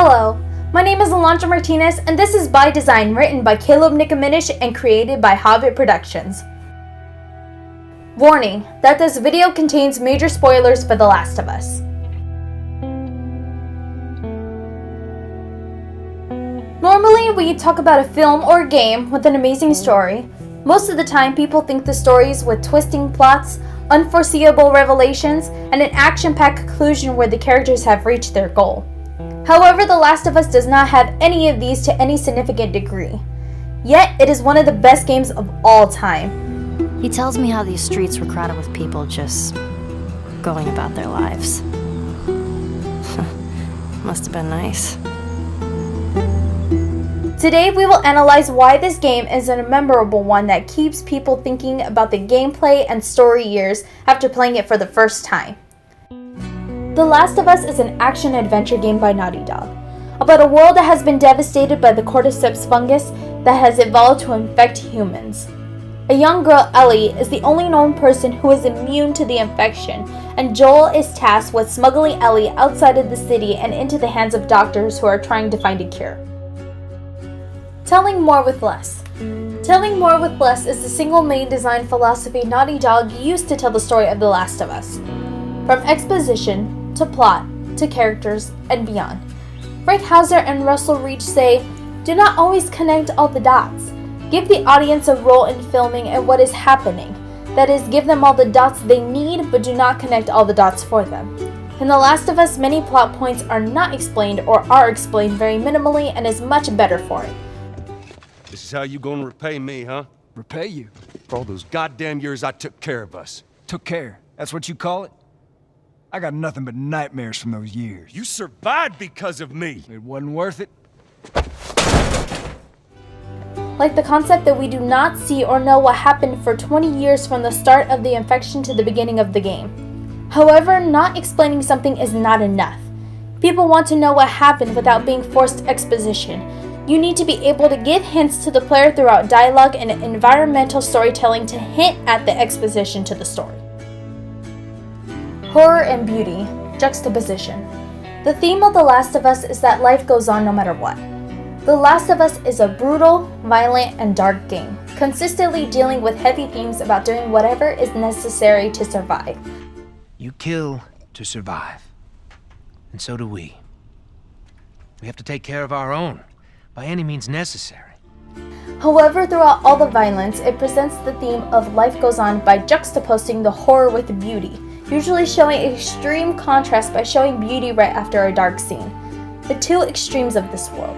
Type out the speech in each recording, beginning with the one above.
Hello, my name is Alondra Martinez, and this is By Design, written by Caleb Nicominish and created by Hobbit Productions. Warning that this video contains major spoilers for The Last of Us. Normally, when you talk about a film or a game with an amazing story, most of the time people think the stories with twisting plots, unforeseeable revelations, and an action-packed conclusion where the characters have reached their goal. However, The Last of Us does not have any of these to any significant degree. Yet, it is one of the best games of all time. He tells me how these streets were crowded with people just going about their lives. Must have been nice. Today, we will analyze why this game is a memorable one that keeps people thinking about the gameplay and story years after playing it for the first time. The Last of Us is an action-adventure game by Naughty Dog, about a world that has been devastated by the cordyceps fungus that has evolved to infect humans. A young girl, Ellie, is the only known person who is immune to the infection, and Joel is tasked with smuggling Ellie outside of the city and into the hands of doctors who are trying to find a cure. Telling more with less. Telling more with less is the single main design philosophy Naughty Dog used to tell the story of The Last of Us. From exposition, to plot, to characters, and beyond. Frank Hauser and Russell Reach say, do not always connect all the dots. Give the audience a role in filming and what is happening. That is, give them all the dots they need, but do not connect all the dots for them. In The Last of Us, many plot points are not explained or are explained very minimally and is much better for it. This is how you gonna repay me, huh? Repay you? For all those goddamn years I took care of us. Took care? That's what you call it? I got nothing but nightmares from those years. You survived because of me. It wasn't worth it? Like the concept that we do not see or know what happened for 20 years from the start of the infection to the beginning of the game. However, not explaining something is not enough. People want to know what happened without being forced exposition. You need to be able to give hints to the player throughout dialogue and environmental storytelling to hint at the exposition to the story. Horror and beauty, juxtaposition. The theme of The Last of Us is that life goes on no matter what. The Last of Us is a brutal, violent, and dark game, consistently dealing with heavy themes about doing whatever is necessary to survive. You kill to survive, and so do we. We have to take care of our own, by any means necessary. However, throughout all the violence, it presents the theme of life goes on by juxtaposing the horror with the beauty, usually showing extreme contrast by showing beauty right after a dark scene. The two extremes of this world.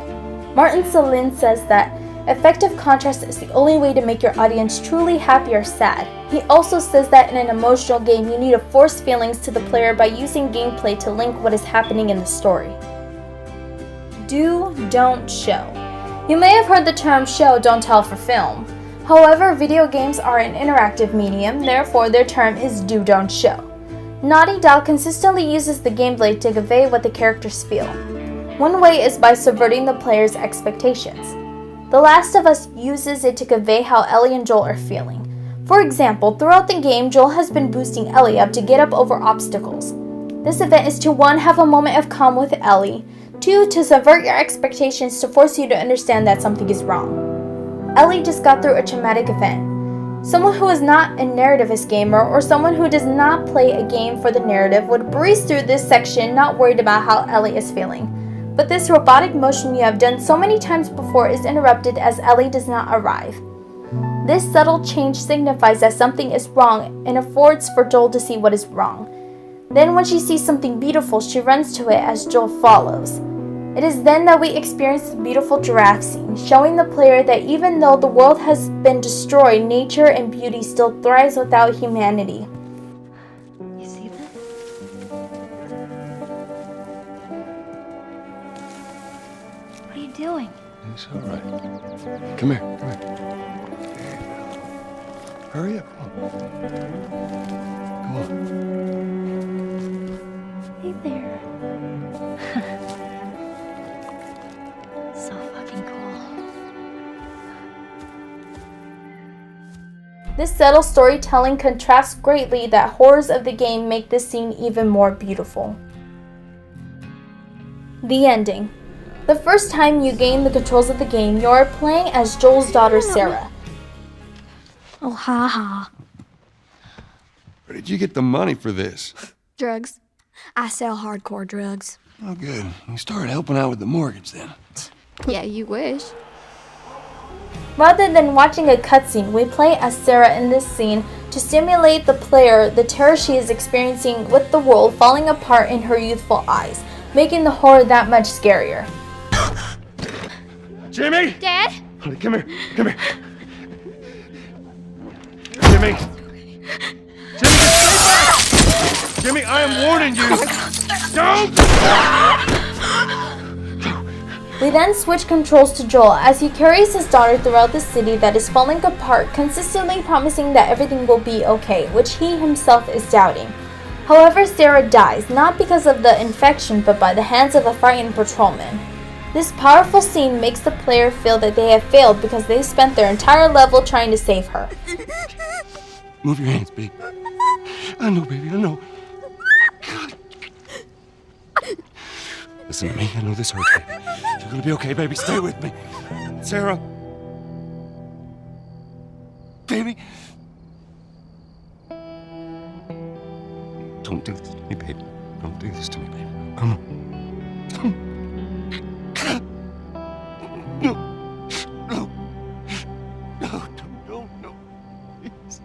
Martin Selin says that effective contrast is the only way to make your audience truly happy or sad. He also says that in an emotional game, you need to force feelings to the player by using gameplay to link what is happening in the story. Do, don't show. You may have heard the term show, don't tell for film. However, video games are an interactive medium, therefore their term is do, don't show. Naughty Dog consistently uses the gameplay to convey what the characters feel. One way is by subverting the player's expectations. The Last of Us uses it to convey how Ellie and Joel are feeling. For example, throughout the game, Joel has been boosting Ellie up to get up over obstacles. This event is to 1. Have a moment of calm with Ellie, 2. To subvert your expectations to force you to understand that something is wrong. Ellie just got through a traumatic event. Someone who is not a narrativist gamer or someone who does not play a game for the narrative would breeze through this section not worried about how Ellie is feeling. But this robotic motion you have done so many times before is interrupted as Ellie does not arrive. This subtle change signifies that something is wrong and affords for Joel to see what is wrong. Then when she sees something beautiful, she runs to it as Joel follows. It is then that we experience the beautiful giraffe scene, showing the player that even though the world has been destroyed, nature and beauty still thrives without humanity. You see that? What are you doing? It's all right. Come here. Hurry up. Come on. Hey there. So fucking cool. This subtle storytelling contrasts greatly that horrors of the game make this scene even more beautiful. The ending. The first time you gain the controls of the game, you are playing as Joel's daughter Sarah. Oh, ha. Where did you get the money for this? Drugs. I sell hardcore drugs. Oh, good. You started helping out with the mortgage then. Yeah, you wish. Rather than watching a cutscene, we play as Sarah in this scene to stimulate the player the terror she is experiencing with the world falling apart in her youthful eyes, making the horror that much scarier. Jimmy! Dad? Honey, come here. Come here. Jimmy! Jimmy, stay back! Jimmy, I am warning you! Don't! We then switch controls to Joel as he carries his daughter throughout the city that is falling apart, consistently promising that everything will be okay, which he himself is doubting. However, Sarah dies, not because of the infection, but by the hands of a frightened patrolman. This powerful scene makes the player feel that they have failed because they spent their entire level trying to save her. Move your hands, baby. I know, baby, I know. Listen to me, I know this hurts, baby. You're gonna be okay, baby. Stay with me. Sarah. Baby. Don't do this to me, baby. Don't do this to me, baby. Come on. No. No. No, no, please.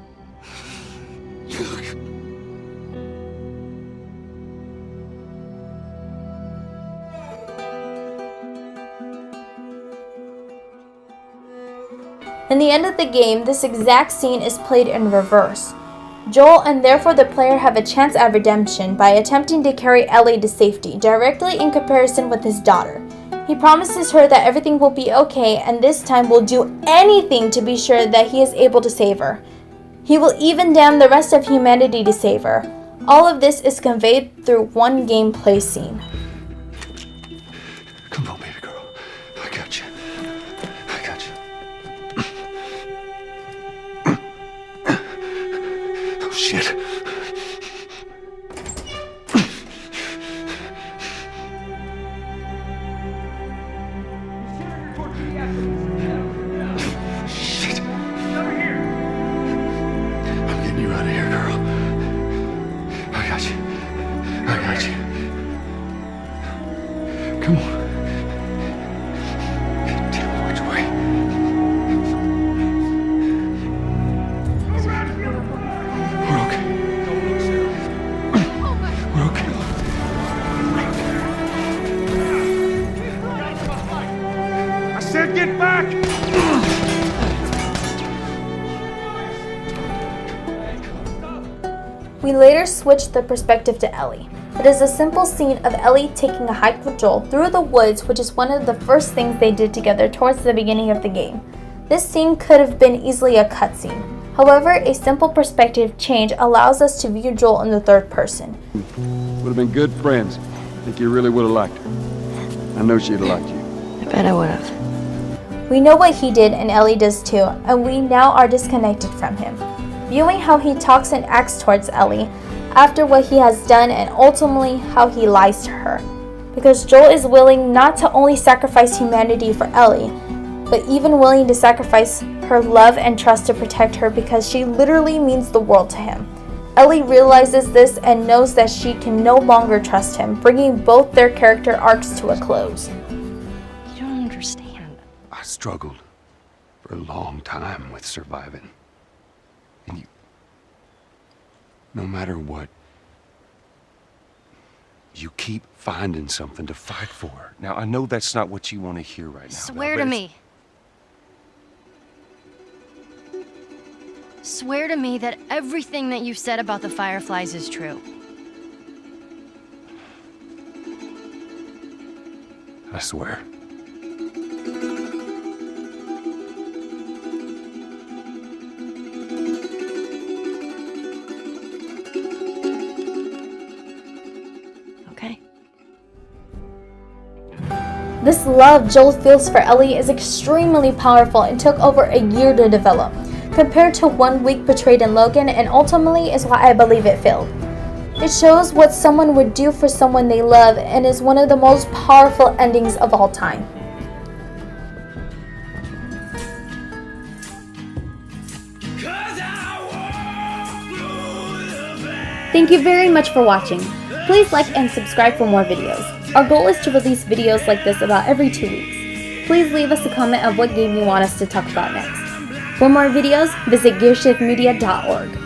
In the end of the game, this exact scene is played in reverse. Joel and therefore the player have a chance at redemption by attempting to carry Ellie to safety, directly in comparison with his daughter. He promises her that everything will be okay and this time will do anything to be sure that he is able to save her. He will even damn the rest of humanity to save her. All of this is conveyed through one gameplay scene. Come on, baby girl. I got you. I got you. Oh, shit. Shit. I'm getting you out of here, girl. I got you. I got you. Come on. Tell me which way. We're okay. We're okay. I said get back! We later switch the perspective to Ellie. It is a simple scene of Ellie taking a hike with Joel through the woods, which is one of the first things they did together towards the beginning of the game. This scene could have been easily a cutscene. However, a simple perspective change allows us to view Joel in the third person. Would have been good friends. I think you really would have liked her. I know she'd have liked you. I bet I would have. We know what he did and Ellie does too, and we now are disconnected from him. Viewing how he talks and acts towards Ellie after what he has done and ultimately how he lies to her. Because Joel is willing not to only sacrifice humanity for Ellie, but even willing to sacrifice her love and trust to protect her because she literally means the world to him. Ellie realizes this and knows that she can no longer trust him, bringing both their character arcs to a close. You don't understand. I struggled for a long time with surviving. And you, no matter what, you keep finding something to fight for. Now, I know that's not what you want to hear right now. Swear but to it's- me. Swear to me that everything that you've said about the Fireflies is true. I swear. Okay? This love Joel feels for Ellie is extremely powerful and took over a year to develop, compared to 1 week portrayed in Logan, and ultimately is why I believe it failed. It shows what someone would do for someone they love and is one of the most powerful endings of all time. Thank you very much for watching. Please like and subscribe for more videos. Our goal is to release videos like this about every 2 weeks. Please leave us a comment of what game you want us to talk about next. For more videos, visit Gearshiftmedia.org.